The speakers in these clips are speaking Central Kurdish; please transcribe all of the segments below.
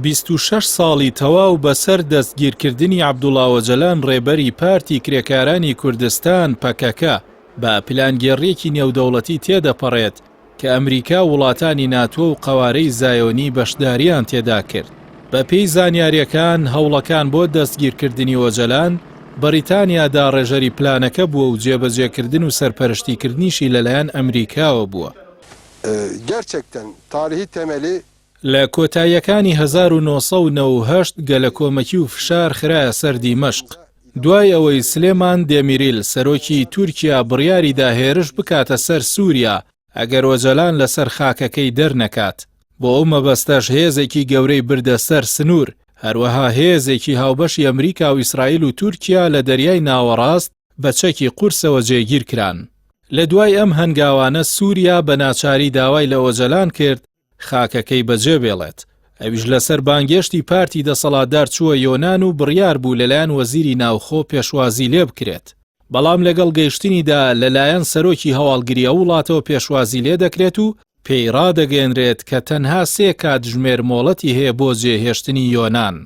26 ساڵی تەواو بەسەر دەستگیرکردنی عەبدوڵڵا ئۆجەلان ڕێبەری پارتی کرێکارانی کوردستان پەکەکە بە پلانگێڕیەکی نێودەوڵەتی تێدەپەڕێت کە ئەمریکا وڵاتانی ناتۆ و قەوارەی زایۆنی بەشداریان تێدا کرد. بە پێی زانیاریەکان هەوڵەکان بۆ دەستگیرکردنی ئۆجەلان بەریتانیادا ڕێژەری پلانەکە بووە و جێبەجێکردن و سەرپەرشتیکردنیشی لەلایەن ئەمریکاوە بووە. Gerçekten tarihi temeli لە کۆتاییەکانی 1998 گەلە کۆمەکی و فشار خرایە سەر دیمەشق. دوای ئەوەی سلێمان دێمیریل سەرۆکی تورکیا بڕیاری داهێرش بکاتە سەر سووریا ئەگەر ئۆجەلان لەسەر خاکەکەی دەرنەکات. بۆ ئەو مەبەستەش هێزێکی گەورەی بردە سەر سنوور، هەروەها هێزێکی هاوبەشی ئەمریکا و ئیسرائیل و تورکیا لە دەریای ناوەڕاست بە چەکی قورسەوە جێگیر کران. لە دوای ئەم هەنگاوانە سووریا بە ناچاری داوای لە ئۆجەلان کرد خاکەکەی بەجێ بێڵێت. ئەویش لەسەر بانگێشتی پارتی دەسەڵاتدار چووە یۆنان و بڕیار بوو لەلایەن وەزیری ناوخۆ پێشوازی لێ بکرێت. بەڵام لەگەڵ گەیشتنیدا لەلایەن سەرۆکی هەواڵگریە وڵاتەوە پێشوازی لێ دەکرێت و پێی ڕادەگەێنرێت کە تەنها 3 کاتژمێر مۆڵەتی هەیە بۆ جێهێشتنی یۆنان.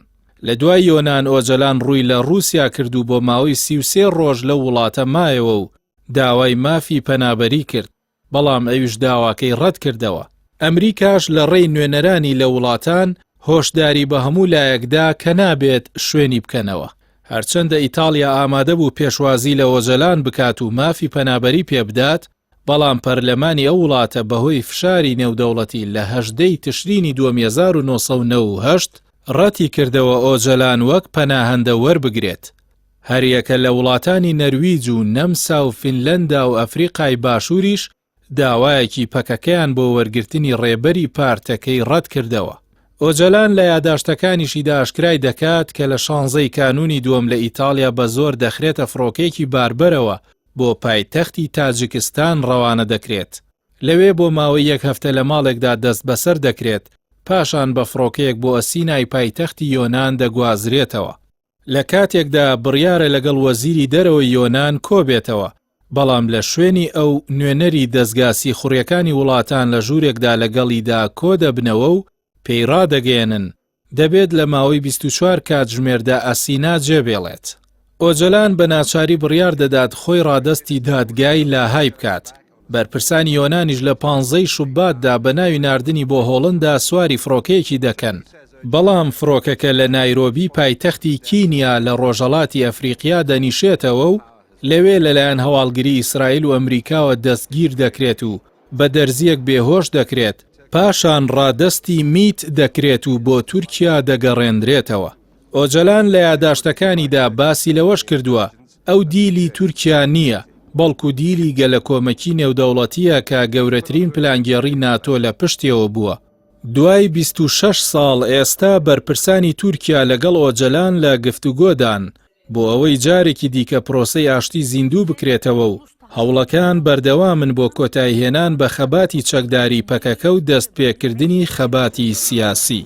لە دوای یۆنان ئۆجەلان ڕووی لە رووسیا کرد و بۆ ماوەی 33 ڕۆژ لە وڵاتە مایەوە و داوای مافی پەنابەری کرد، بەڵام ئەویش داواکەی ڕەت کردەوە. ئەمریکاش لە ڕێی نوێنەرانی لە وڵاتان هۆشداری بە هەموو لایەکدا کە نابێت شوێنی بکەنەوە. هەرچەندە ئیتالیا ئامادە بوو پێشوازی لە ئۆجەلان بکات و مافی پەنابەری پێبدات، بەڵام پەرلەمانی ئەو وڵاتە بەهۆی فشاری نێودەوڵەتی لە 18 تشرینی 1998 ڕەتی کردەوە ئۆجەلان وەک پەناهەندە وەربگرێت. هەریەکە لە وڵاتانی نەرویج و نەمسا و فینلەندا و ئەفریقای باشووریش داوایەکی پەکەکەیان بۆ وەرگرتنی ڕێبەری پارتەکەی ڕەت کردەوە. ئۆجەلان لە یاداشتەکانیشیدا ئاشکرای دەکات کە لە 16 کانونی دووەم لە ئیتالیا بە زۆر دەخرێتە فڕۆکەیەکی باربەرەوە بۆ پایتەختی تاجیکستان ڕەوانە دەکرێت. لەوێ بۆ ماوەی 1 هەفتە لە ماڵێکدا دەست بەسەر دەکرێت، پاشان بە فڕۆکەیەک بۆ ئەسینای پایتەختی یۆنان دەگوازرێتەوە. لە کاتێکدا بڕیارە لەگەڵ وەزیری دەرەوەی یۆنان کۆبێتەوە، بەڵام لە شوێنی ئەو نوێنەری دەستگاسی خوڕیەکانی وڵاتان لە ژوورێکدا لەگەڵیدا کۆ دەبنەوە و پێی ڕادەگەێنن دەبێت لە ماوەی 24 کاتژمێردا ئەسینا جێبێڵێت. ئۆجەلان بە ناچاری بڕیار دەدات خۆی ڕادەستی دادگای لاهای بکات. بەرپرسانی یۆنانیش لە 15 شوباتدا بە ناوی ناردنی بۆ هۆڵندا سواری فڕۆکەیەکی دەکەن. بەڵام فڕۆکەکە لە نایرۆبی پایتەختی کینیا لە ڕۆژهەڵاتی ئەفریقیا دەنیشێتەوە و لەوێ لەلایەن هەواڵگری ئیسرائیل و ئەمریکاوە دەستگیر دەکرێت و بە دەرزیەک بێهۆش دەکرێت، پاشان ڕادەستی میت دەکرێت و بۆ تورکیا دەگەڕێنرێتەوە. ئۆجەلان لە یاداشتەکانیدا باسی لەوەش کردووە ئەو دیلی تورکیا نییە، بەڵکو دیلی گەلە کۆمەکی نێودەوڵەتیە کە گەورەترین پلانگێڕی ناتۆ لە پشتیەوە بووە. دوای 26 ساڵ ئێستا بەرپرسانی تورکیا لەگەڵ ئۆجەلان لە گفتوگۆدان بۆ ئەوەی جارێکی دیکە پرۆسەی ئاشتی زیندوو بکرێتەوە و هەوڵەکان بەردەوامن بۆ کۆتایهێنان بە خەباتی چەکداری پەکەکە و دەستپێکردنی خەباتی سیاسی.